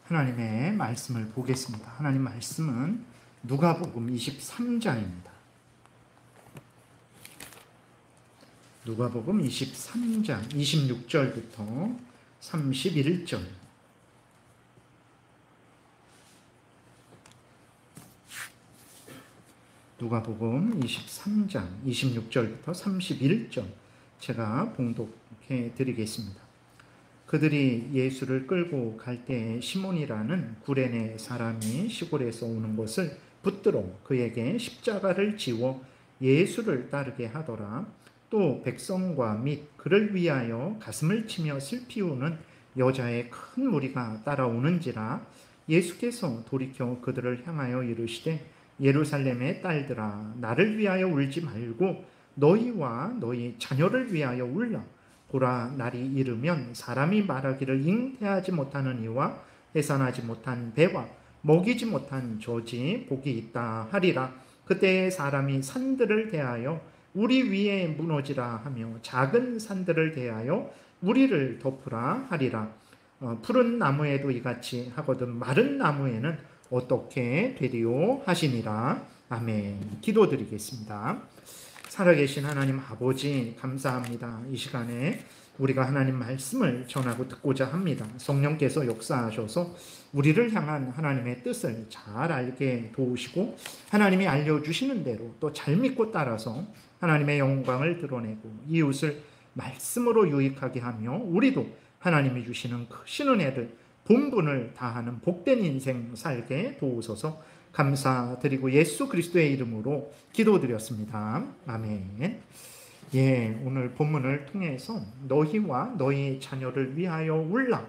하나님의 말씀을 보겠습니다. 하나님 말씀은 누가복음 23장입니다. 누가복음 23장 26절부터 31절. 누가복음 23장 26절부터 31절 제가 봉독해 드리겠습니다. 그들이 예수를 끌고 갈 때 시몬이라는 구레네 사람이 시골에서 오는 것을 붙들어 그에게 십자가를 지워 예수를 따르게 하더라. 또 백성과 및 그를 위하여 가슴을 치며 슬피 우는 여자의 큰 무리가 따라오는지라. 예수께서 돌이켜 그들을 향하여 이르시되 예루살렘의 딸들아, 나를 위하여 울지 말고 너희와 너희 자녀를 위하여 울라. 보라, 날이 이르면 사람이 말하기를 잉태하지 못하는 이와 해산하지 못한 배와 먹이지 못한 젖이 복이 있다 하리라. 그때 사람이 산들을 대하여 우리 위에 무너지라 하며 작은 산들을 대하여 우리를 덮으라 하리라. 푸른 나무에도 이같이 하거든 마른 나무에는 어떻게 되리요 하시니라. 아멘. 기도드리겠습니다. 살아계신 하나님 아버지, 감사합니다. 이 시간에 우리가 하나님 말씀을 전하고 듣고자 합니다. 성령께서 역사하셔서 우리를 향한 하나님의 뜻을 잘 알게 도우시고 하나님이 알려주시는 대로 또 잘 믿고 따라서 하나님의 영광을 드러내고 이웃을 말씀으로 유익하게 하며 우리도 하나님이 주시는 크신 은혜를 본분을 다하는 복된 인생 살게 도우소서. 감사드리고 예수 그리스도의 이름으로 기도드렸습니다. 아멘. 오늘 본문을 통해서 너희와 너희 자녀를 위하여 울라.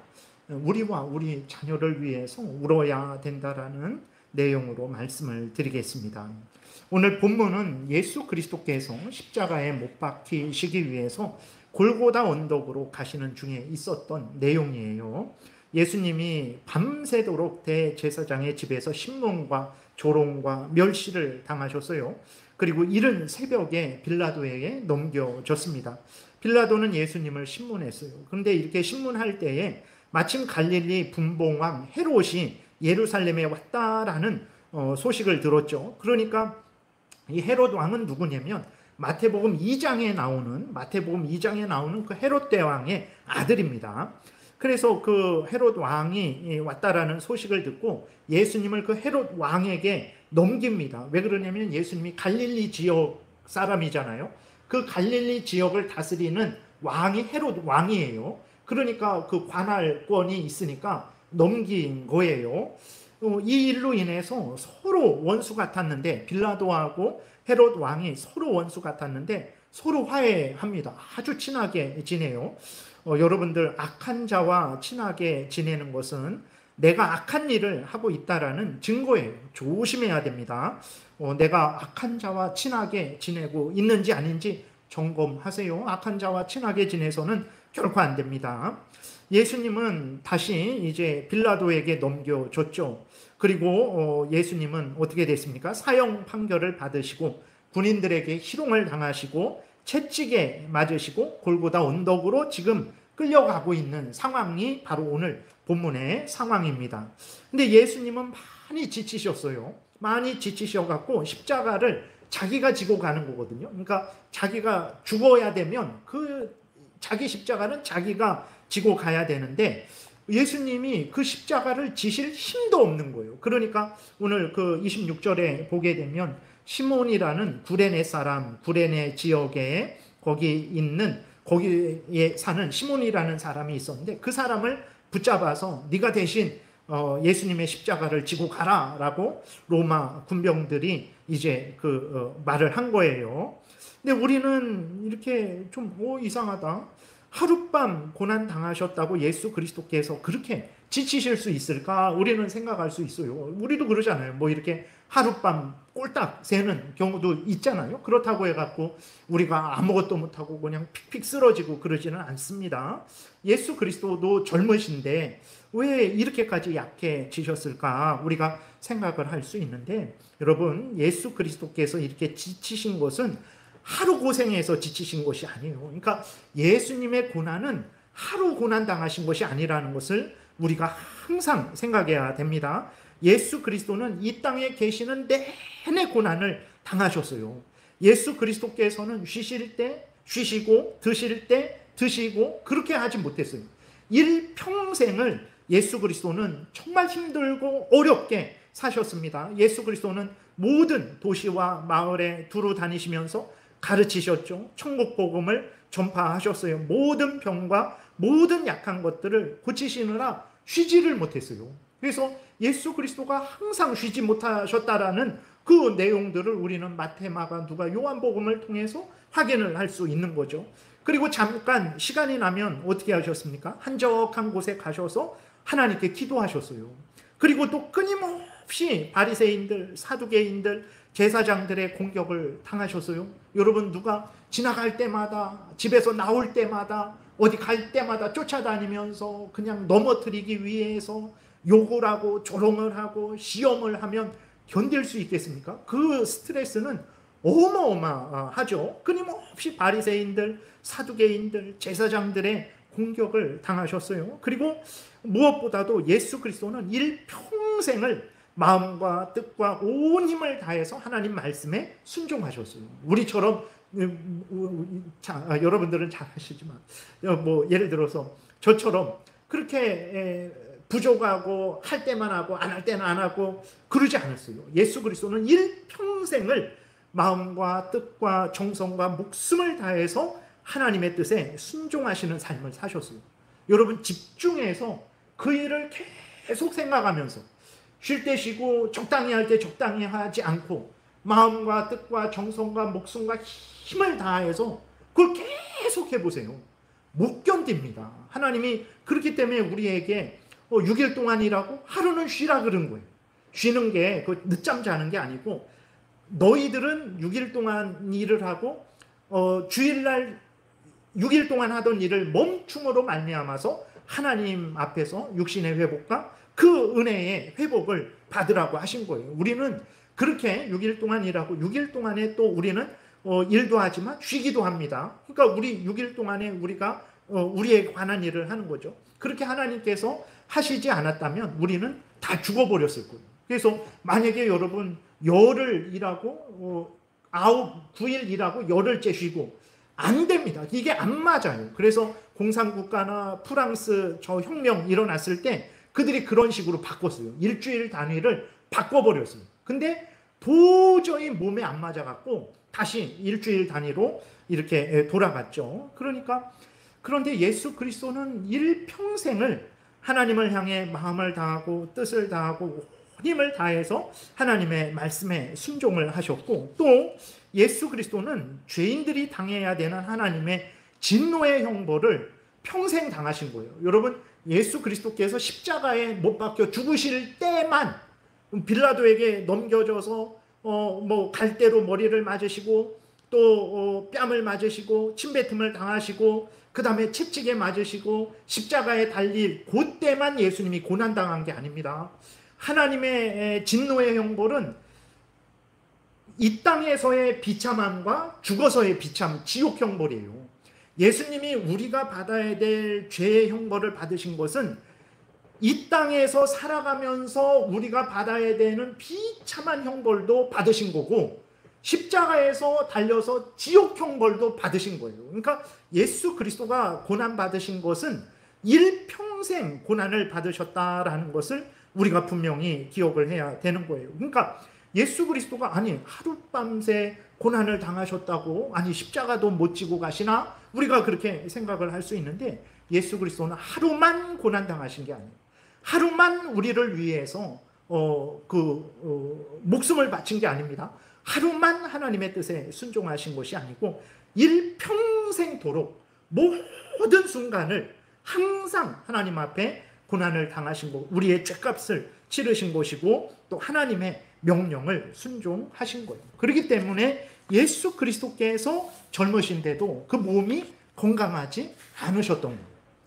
우리와 우리 자녀를 위해서 울어야 된다라는 내용으로 말씀을 드리겠습니다. 오늘 본문은 예수 그리스도께서 십자가에 못 박히시기 위해서 골고다 언덕으로 가시는 중에 있었던 내용이에요. 예수님이 밤새도록 대제사장의 집에서 신문과 조롱과 멸시를 당하셨어요. 그리고 이른 새벽에 빌라도에게 넘겨졌습니다. 빌라도는 예수님을 신문했어요. 그런데 이렇게 신문할 때에 마침 갈릴리 분봉왕 헤롯이 예루살렘에 왔다라는 소식을 들었죠. 그러니까 이 헤롯 왕은 누구냐면 마태복음 2장에 나오는 그 헤롯 대왕의 아들입니다. 그래서 그 헤롯 왕이 왔다라는 소식을 듣고 예수님을 그 헤롯 왕에게 넘깁니다. 왜 그러냐면 예수님이 갈릴리 지역 사람이잖아요. 그 갈릴리 지역을 다스리는 왕이 헤롯 왕이에요. 그러니까 그 관할권이 있으니까 넘긴 거예요. 이 일로 인해서 서로 원수 같았는데, 빌라도하고 헤롯 왕이 서로 원수 같았는데 서로 화해합니다. 아주 친하게 지내요. 여러분들, 악한 자와 친하게 지내는 것은 내가 악한 일을 하고 있다라는 증거예요. 조심해야 됩니다. 내가 악한 자와 친하게 지내고 있는지 아닌지 점검하세요. 악한 자와 친하게 지내서는 결코 안 됩니다. 예수님은 다시 이제 빌라도에게 넘겨줬죠. 그리고 예수님은 어떻게 됐습니까? 사형 판결을 받으시고 군인들에게 희롱을 당하시고 채찍에 맞으시고 골고다 언덕으로 지금 끌려가고 있는 상황이 바로 오늘 본문의 상황입니다. 근데 예수님은 많이 지치셨어요. 많이 지치셔갖고 십자가를 자기가 지고 가는 거거든요. 그러니까 자기가 죽어야 되면 그 자기 십자가는 자기가 지고 가야 되는데 예수님이 그 십자가를 지실 힘도 없는 거예요. 그러니까 오늘 그 26절에 보게 되면 시몬이라는 구레네 사람, 구레네 지역에 거기에 사는 시몬이라는 사람이 있었는데 그 사람을 붙잡아서 네가 대신 예수님의 십자가를 지고 가라라고 로마 군병들이 이제 말을 한 거예요. 근데 우리는 이렇게 좀 이상하다. 하룻밤 고난 당하셨다고 예수 그리스도께서 그렇게 지치실 수 있을까? 우리는 생각할 수 있어요. 우리도 그러잖아요. 뭐 이렇게 하룻밤 꼴딱 새는 경우도 있잖아요. 그렇다고 해갖고 우리가 아무것도 못하고 그냥 픽픽 쓰러지고 그러지는 않습니다. 예수 그리스도도 젊으신데 왜 이렇게까지 약해지셨을까? 우리가 생각을 할 수 있는데, 여러분, 예수 그리스도께서 이렇게 지치신 것은 하루 고생해서 지치신 것이 아니에요. 그러니까 예수님의 고난은 하루 고난 당하신 것이 아니라는 것을 우리가 항상 생각해야 됩니다. 예수 그리스도는 이 땅에 계시는 내내 고난을 당하셨어요. 예수 그리스도께서는 쉬실 때 쉬시고 드실 때 드시고 그렇게 하지 못했어요. 일평생을 예수 그리스도는 정말 힘들고 어렵게 사셨습니다. 예수 그리스도는 모든 도시와 마을에 두루 다니시면서 가르치셨죠. 천국 복음을 전파하셨어요. 모든 병과 모든 약한 것들을 고치시느라 쉬지를 못했어요. 그래서 예수 그리스도가 항상 쉬지 못하셨다라는 그 내용들을 우리는 마태, 마가, 누가, 요한복음을 통해서 확인을 할 수 있는 거죠. 그리고 잠깐 시간이 나면 어떻게 하셨습니까? 한적한 곳에 가셔서 하나님께 기도하셨어요. 그리고 또 끊임없이 바리새인들, 사두개인들, 제사장들의 공격을 당하셨어요. 여러분, 누가 지나갈 때마다, 집에서 나올 때마다, 어디 갈 때마다 쫓아다니면서 그냥 넘어뜨리기 위해서 욕을 하고 조롱을 하고 시험을 하면 견딜 수 있겠습니까? 그 스트레스는 어마어마하죠. 끊임없이 바리새인들, 사두개인들, 제사장들의 공격을 당하셨어요. 그리고 무엇보다도 예수 그리스도는 일평생을 마음과 뜻과 온 힘을 다해서 하나님 말씀에 순종하셨어요. 우리처럼 여러분들은 잘 아시지만 예를 들어서 저처럼 그렇게 부족하고 할 때만 하고 안 할 때는 안 하고 그러지 않았어요. 예수 그리스도는 일평생을 마음과 뜻과 정성과 목숨을 다해서 하나님의 뜻에 순종하시는 삶을 사셨어요. 여러분, 집중해서 그 일을 계속 생각하면서 쉴 때 쉬고 적당히 할 때 적당히 하지 않고 마음과 뜻과 정성과 목숨과 힘을 다해서 그걸 계속 해보세요. 못 견딥니다. 하나님이 그렇기 때문에 우리에게 6일 동안 일하고 하루는 쉬라 그런 거예요. 쉬는 게 늦잠 자는 게 아니고 너희들은 6일 동안 일을 하고 주일날 6일 동안 하던 일을 멈춤으로 말미암아서 하나님 앞에서 육신의 회복과 그 은혜의 회복을 받으라고 하신 거예요. 우리는 그렇게 6일 동안 일하고 6일 동안에 또 우리는 일도 하지만 쉬기도 합니다. 그러니까 우리 6일 동안에 우리가 우리에 관한 일을 하는 거죠. 그렇게 하나님께서 하시지 않았다면 우리는 다 죽어버렸을 거예요. 그래서 만약에 여러분 열흘 일하고 9일 일하고 열흘째 쉬고 안 됩니다. 이게 안 맞아요. 그래서 공산국가나 프랑스 저 혁명 일어났을 때 그들이 그런 식으로 바꿨어요. 일주일 단위를 바꿔버렸어요. 근데 도저히 몸에 안 맞아갖고 다시 일주일 단위로 이렇게 돌아갔죠. 그런데 예수 그리스도는 일평생을 하나님을 향해 마음을 다하고 뜻을 다하고 힘을 다해서 하나님의 말씀에 순종을 하셨고, 또 예수 그리스도는 죄인들이 당해야 되는 하나님의 진노의 형벌을 평생 당하신 거예요. 여러분, 예수 그리스도께서 십자가에 못 박혀 죽으실 때만 빌라도에게 넘겨져서 갈대로 머리를 맞으시고 또 뺨을 맞으시고 침뱉음을 당하시고 그 다음에 채찍에 맞으시고 십자가에 달릴 그때만 예수님이 고난당한 게 아닙니다. 하나님의 진노의 형벌은 이 땅에서의 비참함과 죽어서의 비참, 지옥 형벌이에요. 예수님이 우리가 받아야 될 죄의 형벌을 받으신 것은 이 땅에서 살아가면서 우리가 받아야 되는 비참한 형벌도 받으신 거고 십자가에서 달려서 지옥 형벌도 받으신 거예요. 그러니까 예수 그리스도가 고난 받으신 것은 일평생 고난을 받으셨다라는 것을 우리가 분명히 기억을 해야 되는 거예요. 그러니까 예수 그리스도가 아니 하룻밤새 고난을 당하셨다고 아니 십자가도 못 지고 가시나? 우리가 그렇게 생각을 할 수 있는데 예수 그리스도는 하루만 고난 당하신 게 아니에요. 하루만 우리를 위해서 목숨을 바친 게 아닙니다. 하루만 하나님의 뜻에 순종하신 것이 아니고 일평생도록 모든 순간을 항상 하나님 앞에 고난을 당하신 것, 우리의 죄값을 치르신 것이고 또 하나님의 명령을 순종하신 거예요. 그렇기 때문에 예수 그리스도께서 젊으신데도 그 몸이 건강하지 않으셨던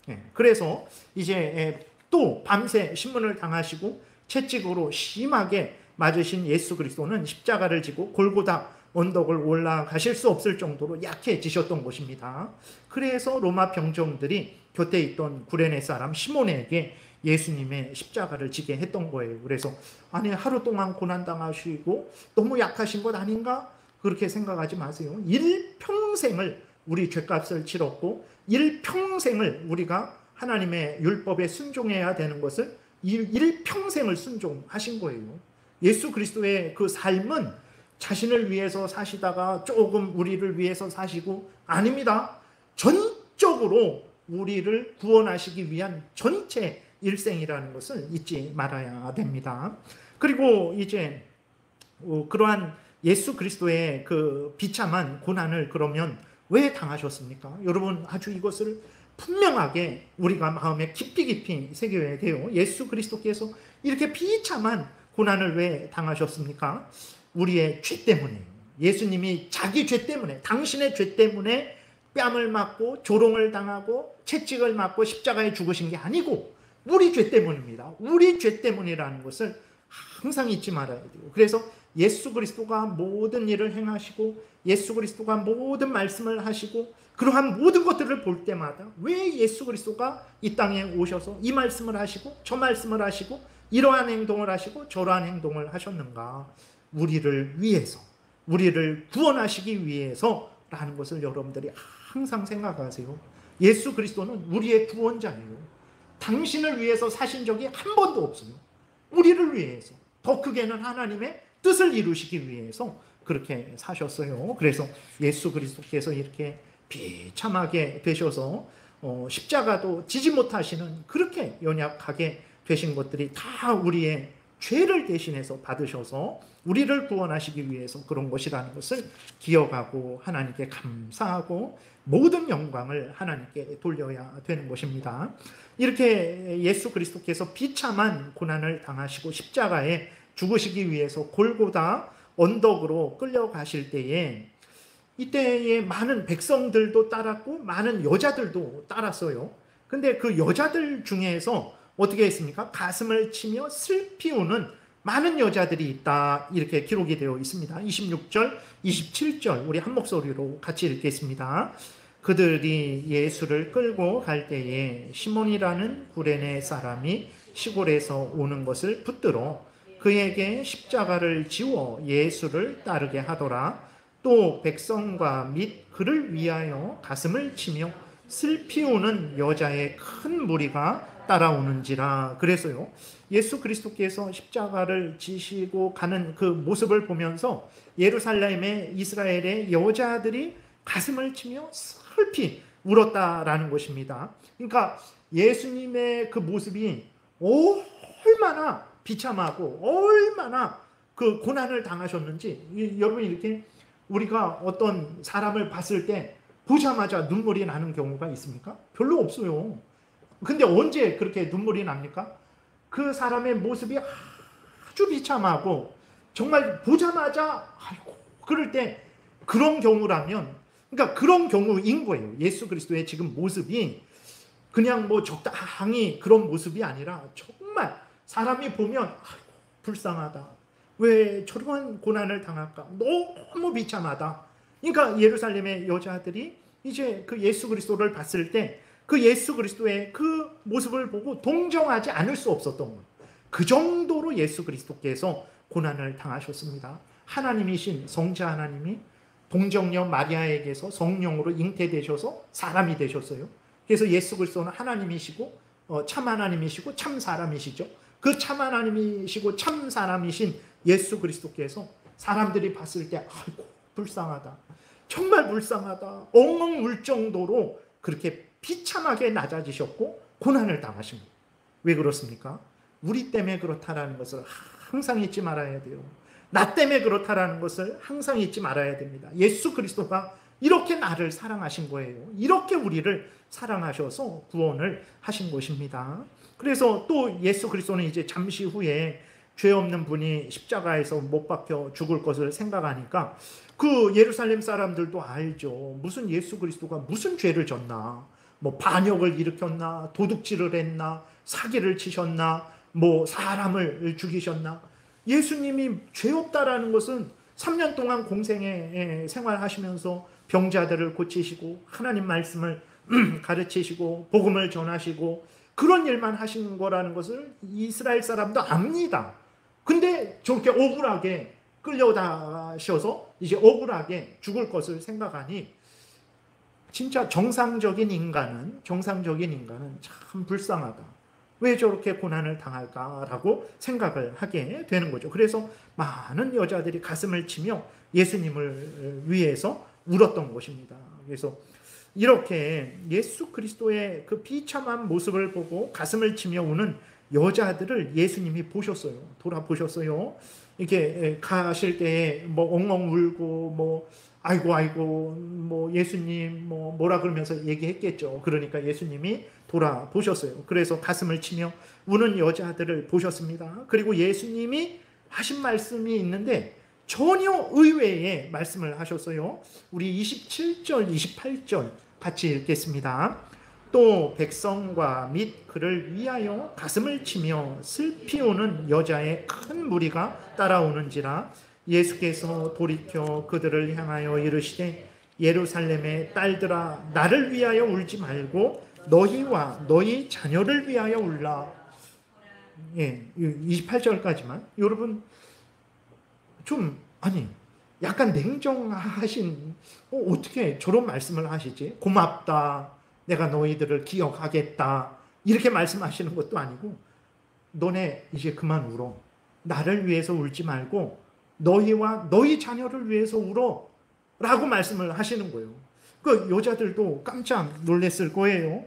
거예요. 그래서 이제 또 밤새 신문을 당하시고 채찍으로 심하게 맞으신 예수 그리스도는 십자가를 지고 골고다 언덕을 올라가실 수 없을 정도로 약해지셨던 것입니다. 그래서 로마 병정들이 곁에 있던 구레네 사람 시몬에게 예수님의 십자가를 지게 했던 거예요. 그래서 아니 하루 동안 고난당하시고 너무 약하신 것 아닌가? 그렇게 생각하지 마세요. 일평생을 우리 죄값을 치렀고 일평생을 우리가 하나님의 율법에 순종해야 되는 것을 일평생을 순종하신 거예요. 예수 그리스도의 그 삶은 자신을 위해서 사시다가 조금 우리를 위해서 사시고 아닙니다. 전적으로 우리를 구원하시기 위한 전체 일생이라는 것을 잊지 말아야 됩니다. 그리고 이제 그러한 예수 그리스도의 그 비참한 고난을 그러면 왜 당하셨습니까? 여러분 아주 이것을 분명하게 우리가 마음에 깊이 새겨야 돼요. 예수 그리스도께서 이렇게 비참한 고난을 왜 당하셨습니까? 우리의 죄 때문에요. 예수님이 자기 죄 때문에, 당신의 죄 때문에 뺨을 맞고 조롱을 당하고 채찍을 맞고 십자가에 죽으신 게 아니고 우리 죄 때문입니다. 우리 죄 때문이라는 것을 항상 잊지 말아야 돼요. 그래서 예수 그리스도가 모든 일을 행하시고 예수 그리스도가 모든 말씀을 하시고 그러한 모든 것들을 볼 때마다 왜 예수 그리스도가 이 땅에 오셔서 이 말씀을 하시고 저 말씀을 하시고 이러한 행동을 하시고 저러한 행동을 하셨는가? 우리를 위해서, 우리를 구원하시기 위해서라는 것을 여러분들이 항상 생각하세요. 예수 그리스도는 우리의 구원자예요. 당신을 위해서 사신 적이 한 번도 없어요. 우리를 위해서, 더 크게는 하나님의 뜻을 이루시기 위해서 그렇게 사셨어요. 그래서 예수 그리스도께서 이렇게 비참하게 되셔서 십자가도 지지 못하시는 그렇게 연약하게 되신 것들이 다 우리의 죄를 대신해서 받으셔서 우리를 구원하시기 위해서 그런 것이라는 것을 기억하고 하나님께 감사하고 모든 영광을 하나님께 돌려야 되는 것입니다. 이렇게 예수 그리스도께서 비참한 고난을 당하시고 십자가에 죽으시기 위해서 골고다 언덕으로 끌려가실 때에 이때에 많은 백성들도 따랐고 많은 여자들도 따랐어요. 근데 그 여자들 중에서 어떻게 했습니까? 가슴을 치며 슬피 우는 많은 여자들이 있다. 이렇게 기록이 되어 있습니다. 26절, 27절 우리 한 목소리로 같이 읽겠습니다. 그들이 예수를 끌고 갈 때에 시몬이라는 구레네 사람이 시골에서 오는 것을 붙들어 그에게 십자가를 지워 예수를 따르게 하더라. 또 백성과 및 그를 위하여 가슴을 치며 슬피 우는 여자의 큰 무리가 따라오는지라. 그래서요, 예수 그리스도께서 십자가를 지시고 가는 그 모습을 보면서 예루살렘의 이스라엘의 여자들이 가슴을 치며 슬피 울었다라는 것입니다. 그러니까 예수님의 그 모습이 얼마나 비참하고 얼마나 그 고난을 당하셨는지, 여러분 이렇게 우리가 어떤 사람을 봤을 때 보자마자 눈물이 나는 경우가 있습니까? 별로 없어요. 근데 언제 그렇게 눈물이 납니까? 그 사람의 모습이 아주 비참하고 정말 보자마자 아이고 그럴 때 그런 경우라면, 그러니까 그런 경우인 거예요. 예수 그리스도의 지금 모습이 그냥 뭐 적당히 그런 모습이 아니라 정말 사람이 보면 아이고 불쌍하다. 왜 저런 고난을 당할까? 너무 비참하다. 그러니까 예루살렘의 여자들이 이제 그 예수 그리스도를 봤을 때 그 예수 그리스도의 그 모습을 보고 동정하지 않을 수 없었던 거예요. 그 정도로 예수 그리스도께서 고난을 당하셨습니다. 하나님이신 성자 하나님이 동정녀 마리아에게서 성령으로 잉태되셔서 사람이 되셨어요. 그래서 예수 그리스도는 하나님이시고 참 하나님이시고 참 사람이시죠. 그 참 하나님이시고 참 사람이신 예수 그리스도께서 사람들이 봤을 때 아이고 불쌍하다, 정말 불쌍하다, 엉엉 울 정도로 그렇게 비참하게 낮아지셨고 고난을 당하신 거예요. 왜 그렇습니까? 우리 때문에 그렇다라는 것을 항상 잊지 말아야 돼요. 나 때문에 그렇다라는 것을 항상 잊지 말아야 됩니다. 예수 그리스도가 이렇게 나를 사랑하신 거예요. 이렇게 우리를 사랑하셔서 구원을 하신 것입니다. 그래서 또 예수 그리스도는 이제 잠시 후에 죄 없는 분이 십자가에서 못 박혀 죽을 것을 생각하니까 그 예루살렘 사람들도 알죠. 무슨 예수 그리스도가 무슨 죄를 졌나, 뭐 반역을 일으켰나, 도둑질을 했나, 사기를 치셨나, 뭐 사람을 죽이셨나. 예수님이 죄 없다라는 것은 3년 동안 공생에 생활하시면서 병자들을 고치시고 하나님 말씀을 가르치시고 복음을 전하시고 그런 일만 하신 거라는 것을 이스라엘 사람도 압니다. 근데 저렇게 억울하게 끌려다셔서 이제 억울하게 죽을 것을 생각하니 진짜 정상적인 인간은 참 불쌍하다. 왜 저렇게 고난을 당할까라고 생각을 하게 되는 거죠. 그래서 많은 여자들이 가슴을 치며 예수님을 위해서 울었던 것입니다. 그래서 이렇게 예수 그리스도의 그 비참한 모습을 보고 가슴을 치며 우는 여자들을 예수님이 보셨어요. 돌아보셨어요. 이렇게 가실 때에 뭐 엉엉 울고 뭐 아이고 뭐 예수님 뭐라 그러면서 얘기했겠죠. 그러니까 예수님이 돌아보셨어요. 그래서 가슴을 치며 우는 여자들을 보셨습니다. 그리고 예수님이 하신 말씀이 있는데 전혀 의외의 말씀을 하셨어요. 우리 27절, 28절 같이 읽겠습니다. 또 백성과 및 그를 위하여 가슴을 치며 슬피 우는 여자의 큰 무리가 따라오는지라. 예수께서 돌이켜 그들을 향하여 이르시되 예루살렘의 딸들아 나를 위하여 울지 말고 너희와 너희 자녀를 위하여 울라. 28절까지만. 여러분 좀 약간 냉정하신 어떻게 저런 말씀을 하시지? 고맙다. 내가 너희들을 기억하겠다. 이렇게 말씀하시는 것도 아니고 너네 이제 그만 울어. 나를 위해서 울지 말고 너희와 너희 자녀를 위해서 울어 라고 말씀을 하시는 거예요. 그 여자들도 깜짝 놀랐을 거예요.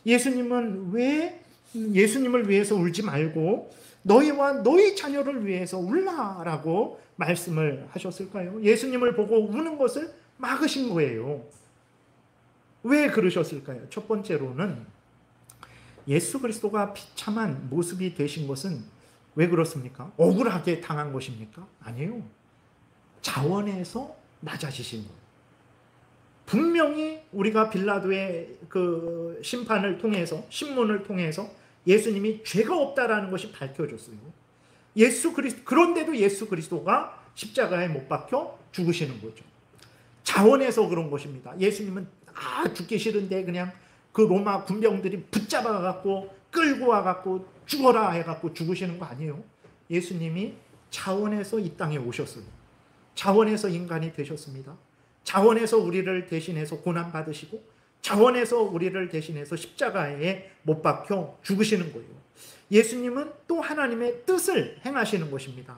예수님은 왜 예수님을 위해서 울지 말고 너희와 너희 자녀를 위해서 울라라고 말씀을 하셨을까요? 예수님을 보고 우는 것을 막으신 거예요. 왜 그러셨을까요? 첫 번째로는 예수 그리스도가 비참한 모습이 되신 것은 왜 그렇습니까? 억울하게 당한 것입니까? 아니에요. 자원에서 낮아지신 거예요. 분명히 우리가 빌라도의 그 심판을 통해서, 신문을 통해서 예수님이 죄가 없다라는 것이 밝혀졌어요. 그런데도 예수 그리스도가 십자가에 못 박혀 죽으시는 거죠. 자원에서 그런 것입니다. 예수님은 죽기 싫은데 그냥 그 로마 군병들이 붙잡아 갖고 끌고 와 갖고 죽어라 해 갖고 죽으시는 거 아니에요. 예수님이 자원에서 이 땅에 오셨어요. 자원에서 인간이 되셨습니다. 자원에서 우리를 대신해서 고난 받으시고 자원에서 우리를 대신해서 십자가에 못 박혀 죽으시는 거예요. 예수님은 또 하나님의 뜻을 행하시는 것입니다.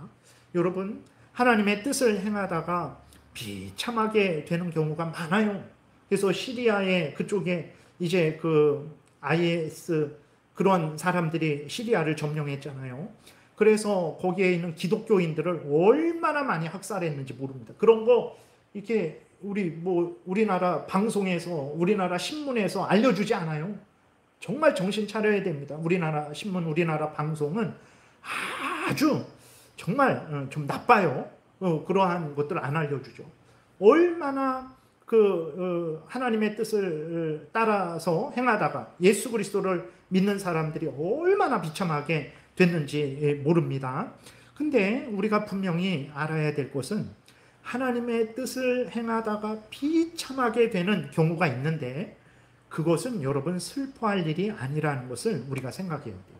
여러분, 하나님의 뜻을 행하다가 비참하게 되는 경우가 많아요. 그래서 시리아의 그쪽에 이제 그 IS 그런 사람들이 시리아를 점령했잖아요. 그래서 거기에 있는 기독교인들을 얼마나 많이 학살했는지 모릅니다. 그런 거 이렇게 우리나라 방송에서 우리나라 신문에서 알려주지 않아요. 정말 정신 차려야 됩니다. 우리나라 신문, 우리나라 방송은 아주 정말 좀 나빠요. 그러한 것들 안 알려주죠. 얼마나 하나님의 뜻을 따라서 행하다가 예수 그리스도를 믿는 사람들이 얼마나 비참하게 됐는지 모릅니다. 근데 우리가 분명히 알아야 될 것은 하나님의 뜻을 행하다가 비참하게 되는 경우가 있는데 그것은 여러분 슬퍼할 일이 아니라는 것을 우리가 생각해야 돼요.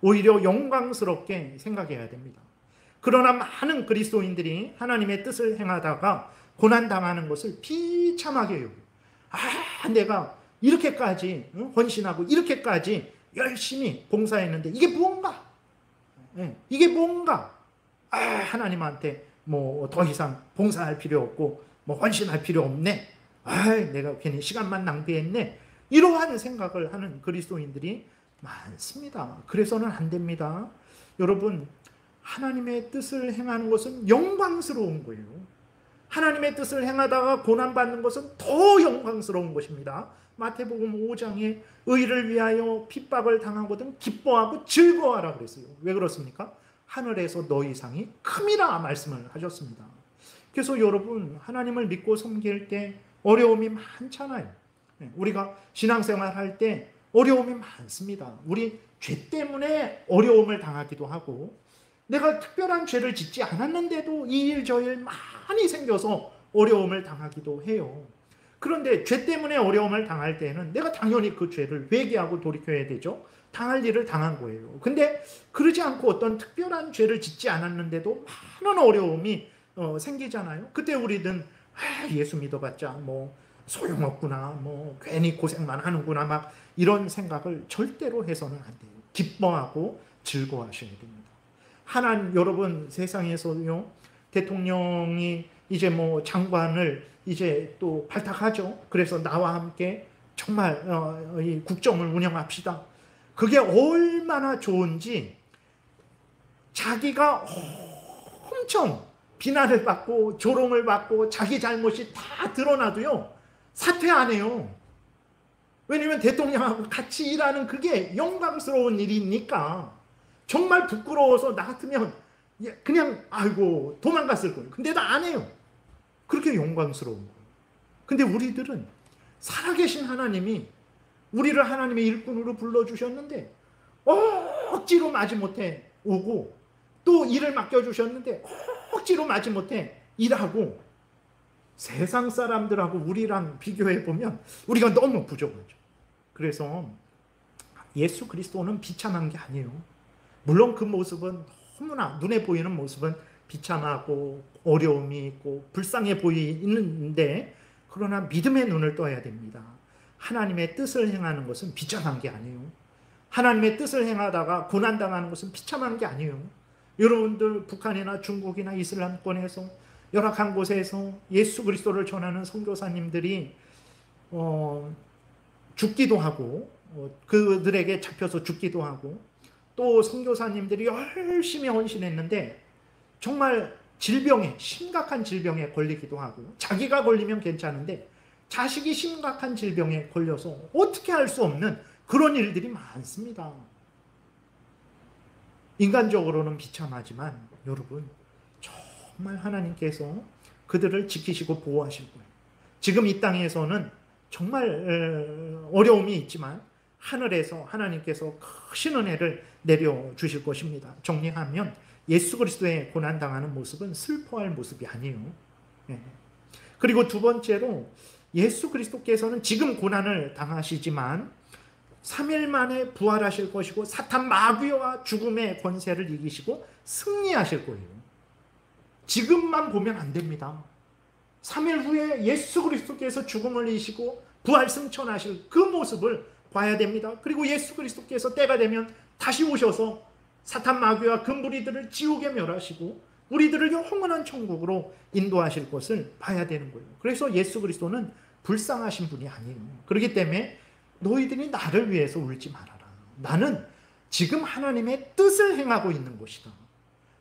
오히려 영광스럽게 생각해야 됩니다. 그러나 많은 그리스도인들이 하나님의 뜻을 행하다가 고난당하는 것을 비참하게 여겨요. 내가 이렇게까지 헌신하고 이렇게까지 열심히 봉사했는데 이게 뭔가? 이게 뭔가? 하나님한테 뭐 더 이상 봉사할 필요 없고 뭐 헌신할 필요 없네. 내가 괜히 시간만 낭비했네. 이러한 생각을 하는 그리스도인들이 많습니다. 그래서는 안 됩니다. 여러분, 하나님의 뜻을 행하는 것은 영광스러운 거예요. 하나님의 뜻을 행하다가 고난받는 것은 더 영광스러운 것입니다. 마태복음 5장에 의를 위하여 핍박을 당하거든 기뻐하고 즐거워하라 그랬어요. 왜 그렇습니까? 하늘에서 너희 상이 큼이라 말씀을 하셨습니다. 그래서 여러분, 하나님을 믿고 섬길 때 어려움이 많잖아요. 우리가 신앙생활 할 때 어려움이 많습니다. 우리 죄 때문에 어려움을 당하기도 하고 내가 특별한 죄를 짓지 않았는데도 이 일 저 일 많이 생겨서 어려움을 당하기도 해요. 그런데 죄 때문에 어려움을 당할 때는 내가 당연히 그 죄를 회개하고 돌이켜야 되죠. 당할 일을 당한 거예요. 근데 그러지 않고 어떤 특별한 죄를 짓지 않았는데도 많은 어려움이 생기잖아요. 그때 우리는 예수 믿어봤자 뭐 소용없구나, 뭐 괜히 고생만 하는구나, 막 이런 생각을 절대로 해서는 안 돼요. 기뻐하고 즐거워하셔야 됩니다. 하나님, 여러분, 세상에서요, 대통령이 이제 뭐 장관을 이제 또 발탁하죠. 그래서 나와 함께 정말 이 국정을 운영합시다. 그게 얼마나 좋은지, 자기가 엄청 비난을 받고 조롱을 받고 자기 잘못이 다 드러나도요, 사퇴 안 해요. 왜냐면 대통령하고 같이 일하는 그게 영광스러운 일이니까. 정말 부끄러워서 나 같으면 그냥 아이고 도망갔을 거예요. 근데 나 안 해요. 그렇게 영광스러운 거예요. 근데 우리들은 살아계신 하나님이 우리를 하나님의 일꾼으로 불러주셨는데 억지로 마지못해 오고, 또 일을 맡겨주셨는데 억지로 마지못해 일하고, 세상 사람들하고 우리랑 비교해보면 우리가 너무 부족하죠. 그래서 예수 그리스도는 비참한 게 아니에요. 물론 그 모습은 너무나 눈에 보이는 모습은 비참하고 어려움이 있고 불쌍해 보이는데, 그러나 믿음의 눈을 떠야 됩니다. 하나님의 뜻을 행하는 것은 비참한 게 아니에요. 하나님의 뜻을 행하다가 고난당하는 것은 비참한 게 아니에요. 여러분들 북한이나 중국이나 이슬람권에서 열악한 곳에서 예수 그리스도를 전하는 선교사님들이 죽기도 하고, 그들에게 잡혀서 죽기도 하고, 또 선교사님들이 열심히 헌신했는데 정말 질병에, 심각한 질병에 걸리기도 하고, 자기가 걸리면 괜찮은데 자식이 심각한 질병에 걸려서 어떻게 할 수 없는 그런 일들이 많습니다. 인간적으로는 비참하지만 여러분, 정말 하나님께서 그들을 지키시고 보호하실 거예요. 지금 이 땅에서는 정말 어려움이 있지만 하늘에서 하나님께서 크신 은혜를 내려주실 것입니다. 정리하면 예수 그리스도의 고난당하는 모습은 슬퍼할 모습이 아니에요. 그리고 두 번째로, 예수 그리스도께서는 지금 고난을 당하시지만 3일 만에 부활하실 것이고 사탄 마귀와 죽음의 권세를 이기시고 승리하실 거예요. 지금만 보면 안 됩니다. 3일 후에 예수 그리스도께서 죽음을 이기시고 부활 승천하실 그 모습을 봐야 됩니다. 그리고 예수 그리스도께서 때가 되면 다시 오셔서 사탄 마귀와 그 무리들을 지옥에 멸하시고 우리들을 영원한 천국으로 인도하실 것을 봐야 되는 거예요. 그래서 예수 그리스도는 불쌍하신 분이 아니에요. 그렇기 때문에 너희들이 나를 위해서 울지 말아라. 나는 지금 하나님의 뜻을 행하고 있는 것이다.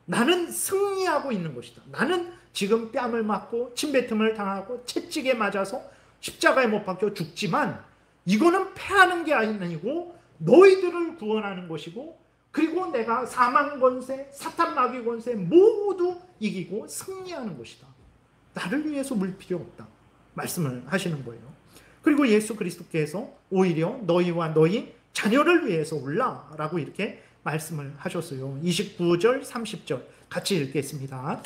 나는 승리하고 있는 것이다. 나는 지금 뺨을 맞고 침뱉음을 당하고 채찍에 맞아서 십자가에 못 박혀 죽지만 이거는 패하는 게 아니고 너희들을 구원하는 것이고, 그리고 내가 사망 권세, 사탄 마귀 권세 모두 이기고 승리하는 것이다. 나를 위해서 울 필요 없다. 말씀을 하시는 거예요. 그리고 예수 그리스도께서 오히려 너희와 너희 자녀를 위해서 울라라고 이렇게 말씀을 하셨어요. 29절 30절 같이 읽겠습니다.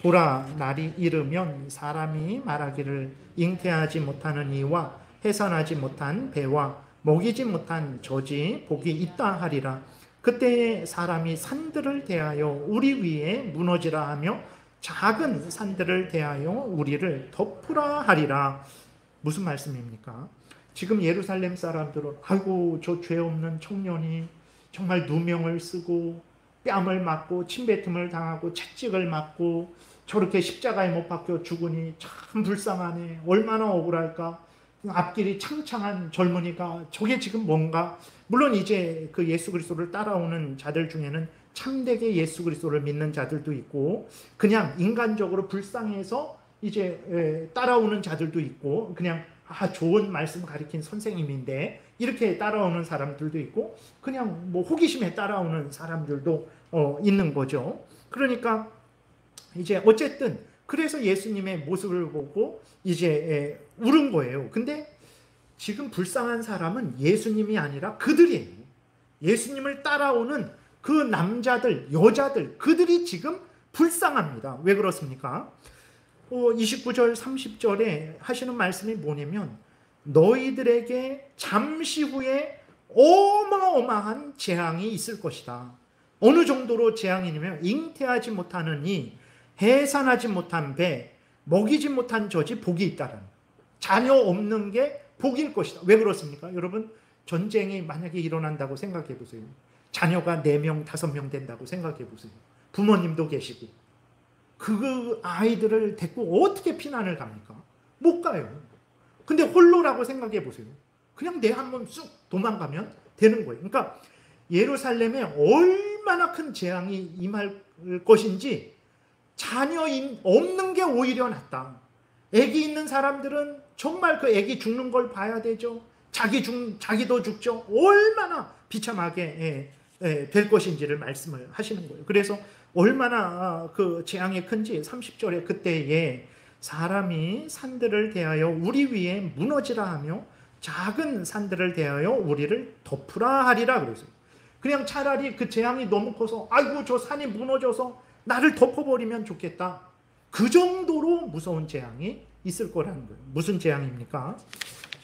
보라, 날이 이르면 사람이 말하기를 잉태하지 못하는 이와 해산하지 못한 배와 먹이지 못한 젖이 복이 있다 하리라. 그때에 사람이 산들을 대하여 우리 위에 무너지라 하며 작은 산들을 대하여 우리를 덮으라 하리라. 무슨 말씀입니까? 지금 예루살렘 사람들은 아이고 저 죄 없는 청년이 정말 누명을 쓰고 뺨을 맞고 침뱉음을 당하고 채찍을 맞고 저렇게 십자가에 못 박혀 죽으니 참 불쌍하네. 얼마나 억울할까. 앞길이 창창한 젊은이가 저게 지금 뭔가. 물론 이제 그 예수 그리스도를 따라오는 자들 중에는 참되게 예수 그리스도를 믿는 자들도 있고 그냥 인간적으로 불쌍해서 이제 따라오는 자들도 있고 그냥 좋은 말씀 가리킨 선생님인데 이렇게 따라오는 사람들도 있고 그냥 뭐 호기심에 따라오는 사람들도 있는 거죠. 그러니까 이제 어쨌든 그래서 예수님의 모습을 보고 이제 울은 거예요. 근데 지금 불쌍한 사람은 예수님이 아니라 그들이에요. 예수님을 따라오는 그 남자들, 여자들, 그들이 지금 불쌍합니다. 왜 그렇습니까? 29절 30절에 하시는 말씀이 뭐냐면 너희들에게 잠시 후에 어마어마한 재앙이 있을 것이다. 어느 정도로 재앙이냐면 잉태하지 못하는 이, 해산하지 못한 배, 먹이지 못한 젖이 복이 있다는, 자녀 없는 게 복일 것이다. 왜 그렇습니까? 여러분, 전쟁이 만약에 일어난다고 생각해 보세요. 자녀가 4명, 5명 된다고 생각해 보세요. 부모님도 계시고 그 아이들을 데리고 어떻게 피난을 갑니까? 못 가요. 근데 홀로라고 생각해 보세요. 그냥 내 한번 쑥 도망가면 되는 거예요. 그러니까 예루살렘에 얼마나 큰 재앙이 임할 것인지 자녀 없는 게 오히려 낫다. 아기 있는 사람들은 정말 그 아기 죽는 걸 봐야 되죠. 자기도 죽죠. 얼마나 비참하게 될 것인지를 말씀을 하시는 거예요. 그래서 얼마나 그 재앙이 큰지 30절에 그때에 사람이 산들을 대하여 우리 위에 무너지라 하며 작은 산들을 대하여 우리를 덮으라 하리라 그랬어요. 그냥 차라리 그 재앙이 너무 커서 아이고 저 산이 무너져서 나를 덮어버리면 좋겠다. 그 정도로 무서운 재앙이 있을 거라는 거예요. 무슨 재앙입니까?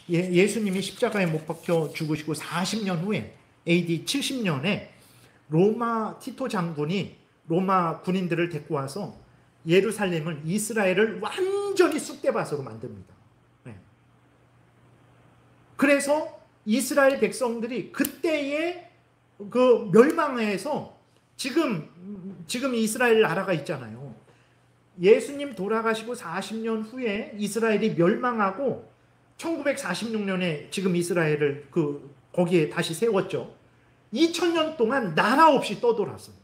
예수님이 십자가에 못 박혀 죽으시고 40년 후에 AD 70년에 로마 티토 장군이 로마 군인들을 데리고 와서 예루살렘을, 이스라엘을 완전히 쑥대밭으로 만듭니다. 네. 그래서 이스라엘 백성들이 그때의 그 멸망에서 지금 이스라엘 나라가 있잖아요. 예수님 돌아가시고 40년 후에 이스라엘이 멸망하고 1946년에 지금 이스라엘을 거기에 다시 세웠죠. 2000년 동안 나라 없이 떠돌았어요.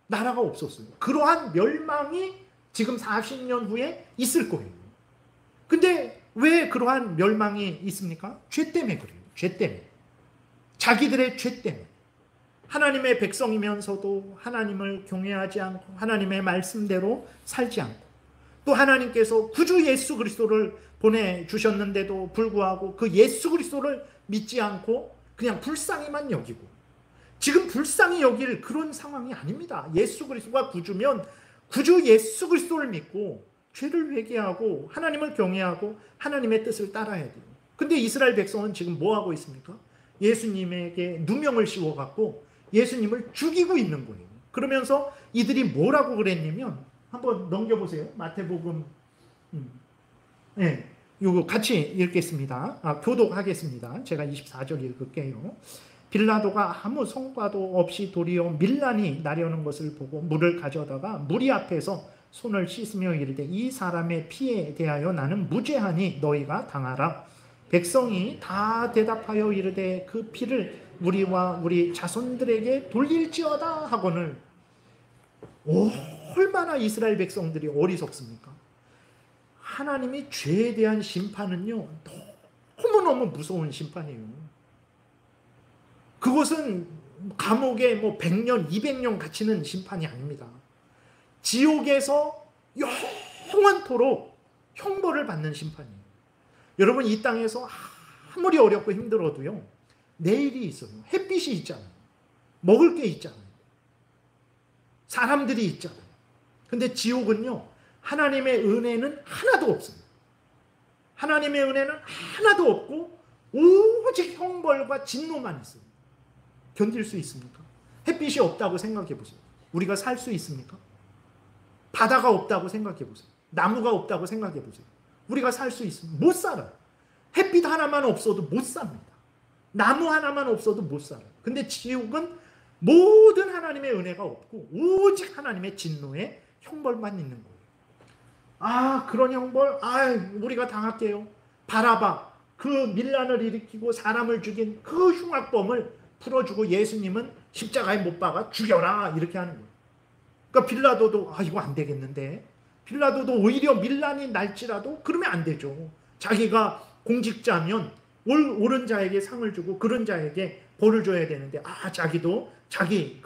나라가 없었어요. 그러한 멸망이 지금 40년 후에 있을 거예요. 근데 왜 그러한 멸망이 있습니까? 죄 때문에 그래요. 죄 때문에. 자기들의 죄 때문에. 하나님의 백성이면서도 하나님을 경외하지 않고 하나님의 말씀대로 살지 않고 또 하나님께서 구주 예수 그리스도를 보내주셨는데도 불구하고 그 예수 그리스도를 믿지 않고 그냥 불쌍히만 여기고, 지금 불쌍히 여길 그런 상황이 아닙니다. 예수 그리스도가 구주면 구주 예수 그리스도를 믿고 죄를 회개하고 하나님을 경외하고 하나님의 뜻을 따라야 돼요. 근데 이스라엘 백성은 지금 뭐 하고 있습니까? 예수님에게 누명을 씌워갖고 예수님을 죽이고 있는 거예요. 그러면서 이들이 뭐라고 그랬냐면, 한번 넘겨보세요. 마태복음. 네, 이거 같이 읽겠습니다. 교독하겠습니다. 제가 24절 읽을게요. 빌라도가 아무 성과도 없이 도리어 밀란이 나려는 것을 보고 물을 가져다가 무리 앞에서 손을 씻으며 이르되 이 사람의 피에 대하여 나는 무죄하니 너희가 당하라. 백성이 다 대답하여 이르되 그 피를 우리와 우리 자손들에게 돌릴지어다 하거늘. 얼마나 이스라엘 백성들이 어리석습니까? 하나님이 죄에 대한 심판은요, 너무너무 무서운 심판이에요. 그것은 감옥에 100년, 200년 갇히는 심판이 아닙니다. 지옥에서 영원토록 형벌을 받는 심판이에요. 여러분, 이 땅에서 아무리 어렵고 힘들어도요, 내일이 있어요. 햇빛이 있잖아요. 먹을 게 있잖아요. 사람들이 있잖아요. 근데 지옥은요, 하나님의 은혜는 하나도 없어요. 하나님의 은혜는 하나도 없고 오직 형벌과 진노만 있어요. 견딜 수 있습니까? 햇빛이 없다고 생각해 보세요. 우리가 살 수 있습니까? 바다가 없다고 생각해 보세요. 나무가 없다고 생각해 보세요. 우리가 살 수 있습니까? 못 살아요. 햇빛 하나만 없어도 못 삽니다. 나무 하나만 없어도 못 살아요. 근데 지옥은 모든 하나님의 은혜가 없고 오직 하나님의 진노의 형벌만 있는 거예요. 그런 형벌? 우리가 당할게요. 바라바, 그 밀란을 일으키고 사람을 죽인 그 흉악범을 풀어주고 예수님은 십자가에 못 박아 죽여라, 이렇게 하는 거예요. 그러니까 빌라도도 이거 안 되겠는데, 빌라도도 오히려 밀란이 날지라도 그러면 안 되죠. 자기가 공직자면 옳은 자에게 상을 주고 그런 자에게 벌을 줘야 되는데, 자기도 자기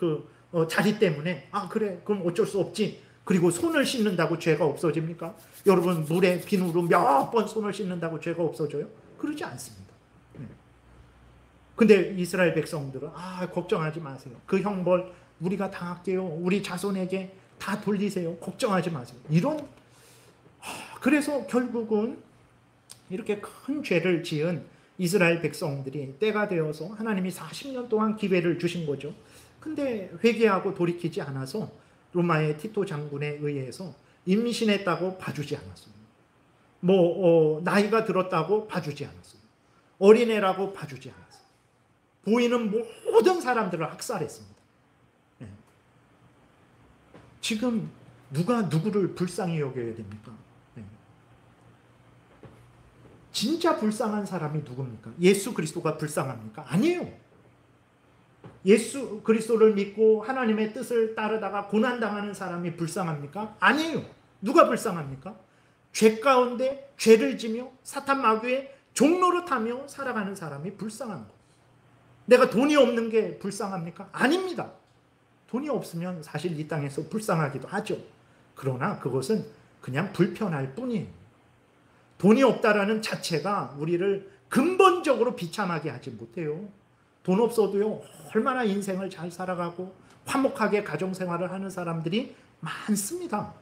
자리 때문에 그래, 그럼 어쩔 수 없지. 그리고 손을 씻는다고 죄가 없어집니까? 여러분, 물에 비누로 몇 번 손을 씻는다고 죄가 없어져요? 그러지 않습니다. 근데 이스라엘 백성들은 걱정하지 마세요. 그 형벌 우리가 당할게요. 우리 자손에게 다 돌리세요. 걱정하지 마세요. 이런 그래서 결국은 이렇게 큰 죄를 지은 이스라엘 백성들이 때가 되어서 하나님이 40년 동안 기회를 주신 거죠. 근데 회개하고 돌이키지 않아서 로마의 티토 장군에 의해서 임신했다고 봐주지 않았어요. 나이가 들었다고 봐주지 않았어요. 어린애라고 봐주지 않았어요. 보이는 모든 사람들을 학살했습니다. 네. 지금 누가 누구를 불쌍히 여겨야 됩니까? 네. 진짜 불쌍한 사람이 누굽니까? 예수 그리스도가 불쌍합니까? 아니에요. 예수 그리스도를 믿고 하나님의 뜻을 따르다가 고난당하는 사람이 불쌍합니까? 아니에요. 누가 불쌍합니까? 죄 가운데 죄를 지며 사탄 마귀의 종노릇하며 살아가는 사람이 불쌍한 거예요. 내가 돈이 없는 게 불쌍합니까? 아닙니다. 돈이 없으면 사실 이 땅에서 불쌍하기도 하죠. 그러나 그것은 그냥 불편할 뿐이에요. 돈이 없다라는 자체가 우리를 근본적으로 비참하게 하지 못해요. 돈 없어도요, 얼마나 인생을 잘 살아가고 화목하게 가정생활을 하는 사람들이 많습니다.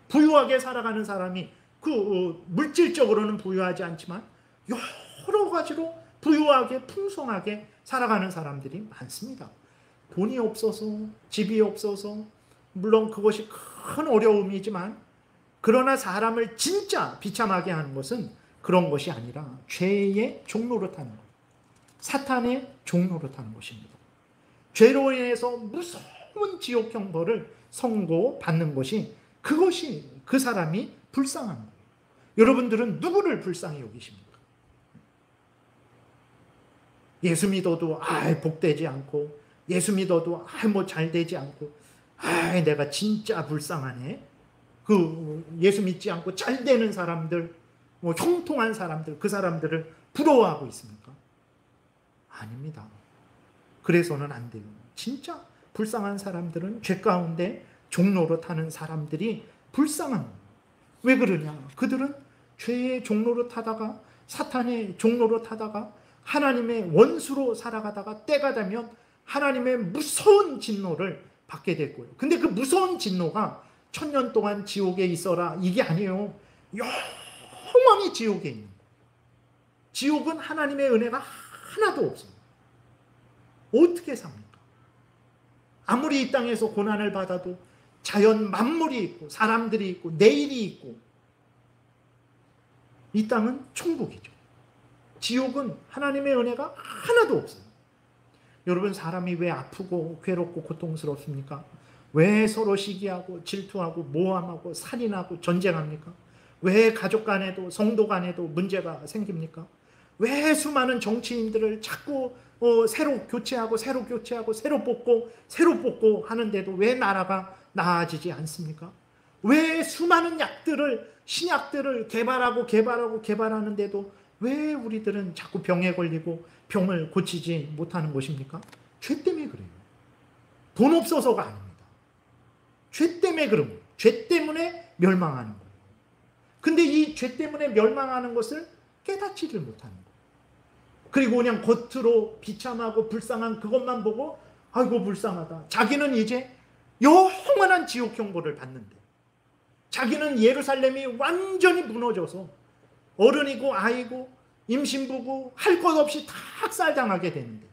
부유하게 살아가는 사람이 물질적으로는 부유하지 않지만 여러 가지로 부유하게 풍성하게 살아가는 사람들이 많습니다. 돈이 없어서, 집이 없어서, 물론 그것이 큰 어려움이지만 그러나 사람을 진짜 비참하게 하는 것은 그런 것이 아니라 죄의 종노릇하는 것, 사탄의 종노릇하는 것입니다. 죄로 인해서 무서운 지옥 형벌을 선고받는 것이, 그것이 그 사람이 불쌍한 거예요. 여러분들은 누구를 불쌍히 여기십니까? 예수 믿어도 복되지 않고, 예수 믿어도 잘 되지 않고, 내가 진짜 불쌍하네. 예수 믿지 않고 잘 되는 사람들, 형통한 사람들, 그 사람들을 부러워하고 있습니까? 아닙니다. 그래서는 안 돼요. 진짜 불쌍한 사람들은 죄 가운데 종노릇하는 사람들이 불쌍한 거예요. 왜 그러냐? 그들은 죄의 종노릇하다가, 사탄의 종노릇하다가 하나님의 원수로 살아가다가 때가 되면 하나님의 무서운 진노를 받게 될 거예요. 근데 그 무서운 진노가 1000년 동안 지옥에 있어라, 이게 아니에요. 영원히 지옥에 있는 거예요. 지옥은 하나님의 은혜가 하나도 없어요. 어떻게 삽니까? 아무리 이 땅에서 고난을 받아도 자연 만물이 있고 사람들이 있고 내일이 있고, 이 땅은 천국이죠. 지옥은 하나님의 은혜가 하나도 없어요. 여러분, 사람이 왜 아프고 괴롭고 고통스럽습니까? 왜 서로 시기하고 질투하고 모함하고 살인하고 전쟁합니까? 왜 가족 간에도 성도 간에도 문제가 생깁니까? 왜 수많은 정치인들을 자꾸 새로 교체하고 새로 교체하고 새로 뽑고 하는데도 왜 나라가 나아지지 않습니까? 왜 수많은 신약들을 개발하는데도 왜 우리들은 자꾸 병에 걸리고 병을 고치지 못하는 것입니까? 죄 때문에 그래요. 돈 없어서가 아닙니다. 죄 때문에 그런 거예요. 죄 때문에 멸망하는 거예요. 근데 이 죄 때문에 멸망하는 것을 깨닫지를 못하는 거예요. 그리고 그냥 겉으로 비참하고 불쌍한 그것만 보고 아이고 불쌍하다. 자기는 이제 영원한 지옥 형벌을 받는데, 자기는 예루살렘이 완전히 무너져서 어른이고 아이고 임신부고 할 것 없이 다 학살당하게 되는데,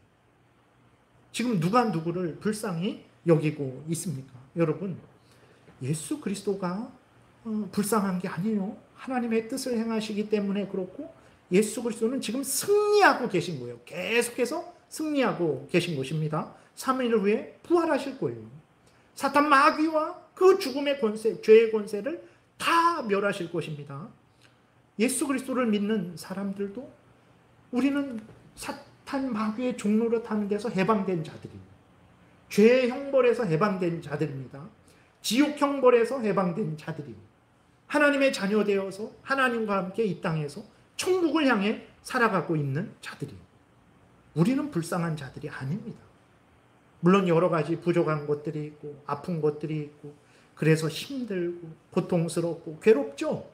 지금 누가 누구를 불쌍히 여기고 있습니까? 여러분, 예수 그리스도가 불쌍한 게 아니에요. 하나님의 뜻을 행하시기 때문에 그렇고, 예수 그리스도는 지금 승리하고 계신 거예요. 계속해서 승리하고 계신 것입니다. 3일 후에 부활하실 거예요. 사탄 마귀와 그 죽음의 권세, 죄의 권세를 다 멸하실 것입니다. 예수 그리스도를 믿는 사람들도 우리는 사탄 마귀의 종노릇하는 데서 해방된 자들이에요. 죄의 형벌에서 해방된 자들입니다. 지옥 형벌에서 해방된 자들이에요. 하나님의 자녀 되어서 하나님과 함께 이 땅에서 천국을 향해 살아가고 있는 자들이에요. 우리는 불쌍한 자들이 아닙니다. 물론 여러 가지 부족한 것들이 있고 아픈 것들이 있고 그래서 힘들고 고통스럽고 괴롭죠.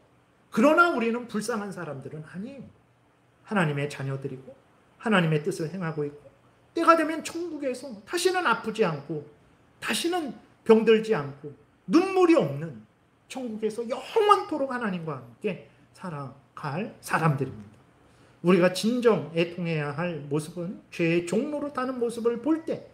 그러나 우리는 불쌍한 사람들은 아니에요. 하나님의 자녀들이고 하나님의 뜻을 행하고 있고, 때가 되면 천국에서 다시는 아프지 않고 다시는 병들지 않고 눈물이 없는 천국에서 영원토록 하나님과 함께 살아갈 사람들입니다. 우리가 진정 애통해야 할 모습은 죄의 종로로 타는 모습을 볼 때,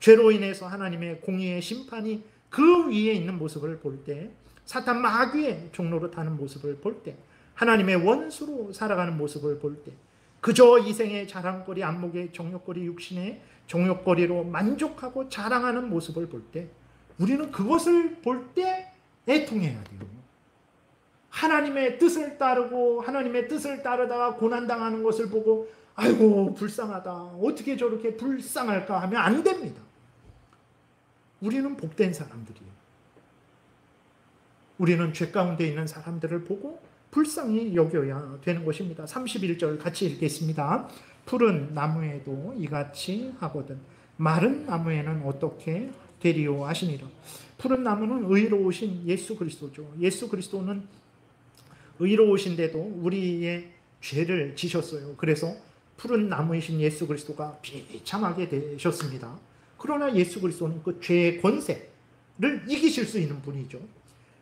죄로 인해서 하나님의 공의의 심판이 그 위에 있는 모습을 볼 때, 사탄 마귀의 종로로 타는 모습을 볼 때, 하나님의 원수로 살아가는 모습을 볼 때, 그저 이 생의 자랑거리, 안목의 정욕거리, 육신의 정욕거리로 만족하고 자랑하는 모습을 볼 때, 우리는 그것을 볼 때 애통해야 돼요. 하나님의 뜻을 따르고 하나님의 뜻을 따르다가 고난당하는 것을 보고 아이고 불쌍하다, 어떻게 저렇게 불쌍할까 하면 안 됩니다. 우리는 복된 사람들이에요. 우리는 죄 가운데 있는 사람들을 보고 불쌍히 여겨야 되는 것입니다. 31절 같이 읽겠습니다. 푸른 나무에도 이같이 하거든 마른 나무에는 어떻게 되리요 하시니라. 푸른 나무는 의로우신 예수 그리스도죠. 예수 그리스도는 의로우신데도 우리의 죄를 지셨어요. 그래서 푸른 나무이신 예수 그리스도가 비참하게 되셨습니다. 그러나 예수 그리스도는 그 죄의 권세를 이기실 수 있는 분이죠.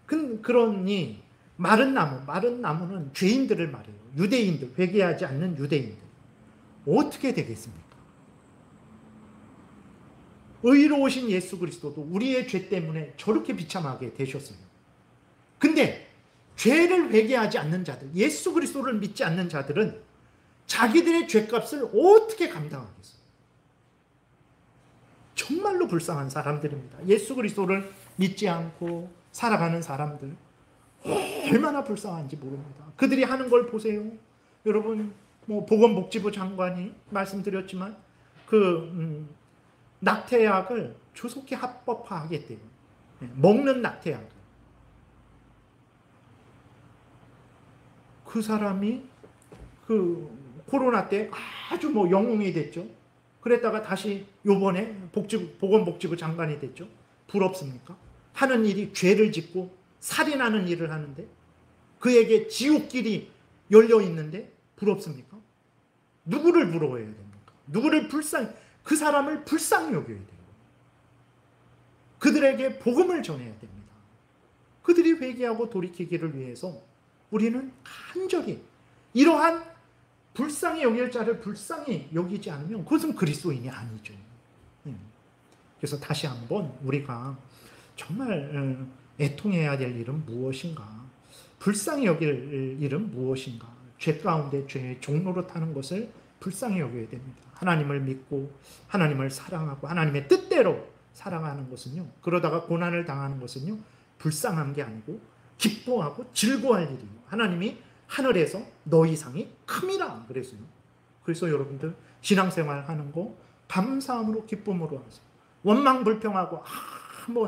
그러니 마른 나무는 죄인들을 말해요. 유대인들, 회개하지 않는 유대인들. 어떻게 되겠습니까? 의로우신 예수 그리스도도 우리의 죄 때문에 저렇게 비참하게 되셨어요. 근데 죄를 회개하지 않는 자들, 예수 그리스도를 믿지 않는 자들은 자기들의 죄값을 어떻게 감당하겠어요? 정말로 불쌍한 사람들입니다. 예수 그리스도를 믿지 않고 살아가는 사람들, 얼마나 불쌍한지 모릅니다. 그들이 하는 걸 보세요. 여러분, 보건복지부 장관이 말씀드렸지만 낙태약을 조속히 합법화하겠대요. 먹는 낙태약을. 그 사람이 코로나 때 아주 영웅이 됐죠. 그랬다가 다시 요번에 보건복지부 장관이 됐죠. 부럽습니까? 하는 일이 죄를 짓고 살인하는 일을 하는데, 그에게 지옥길이 열려 있는데 부럽습니까? 누구를 부러워해야 됩니까? 그 사람을 불쌍히 여겨야 돼요. 그들에게 복음을 전해야 됩니다. 그들이 회개하고 돌이키기를 위해서 우리는 간절히 이러한 불쌍히 여길 자를 불쌍히 여기지 않으면 그것은 그리스도인이 아니죠. 그래서 다시 한번 우리가 정말 애통해야 될 일은 무엇인가? 불쌍히 여길 일은 무엇인가? 죄 가운데 죄의 종로로 타는 것을 불쌍히 여겨야 됩니다. 하나님을 믿고 하나님을 사랑하고 하나님의 뜻대로 살아가는 것은요, 그러다가 고난을 당하는 것은요, 불쌍한 게 아니고 기뻐하고 즐거워할 일이에요. 하나님이 하늘에서 너 이상이 큼이라 그랬어요. 그래서 여러분들 신앙생활 하는 거 감사함으로 기쁨으로 하세요. 원망불평하고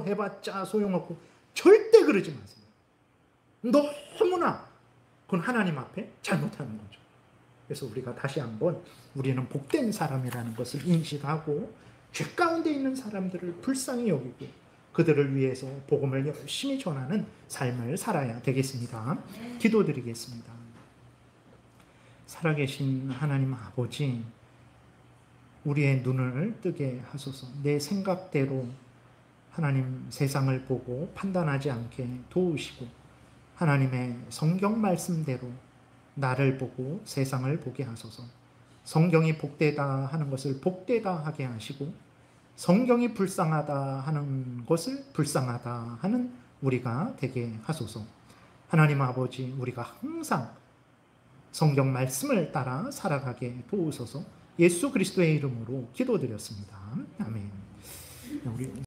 해봤자 소용없고 절대 그러지 마세요. 너무나 그건 하나님 앞에 잘못하는 거죠. 그래서 우리가 다시 한번 우리는 복된 사람이라는 것을 인식하고 죄 가운데 있는 사람들을 불쌍히 여기고 그들을 위해서 복음을 열심히 전하는 삶을 살아야 되겠습니다. 기도드리겠습니다. 살아계신 하나님 아버지, 우리의 눈을 뜨게 하소서. 내 생각대로 하나님 세상을 보고 판단하지 않게 도우시고, 하나님의 성경 말씀대로 나를 보고 세상을 보게 하소서. 성경이 복되다 하는 것을 복되다 하게 하시고, 성경이 불쌍하다 하는 것을 불쌍하다 하는 우리가 되게 하소서. 하나님 아버지, 우리가 항상 성경 말씀을 따라 살아가게 도우소서. 예수 그리스도의 이름으로 기도드렸습니다. 아멘. 우리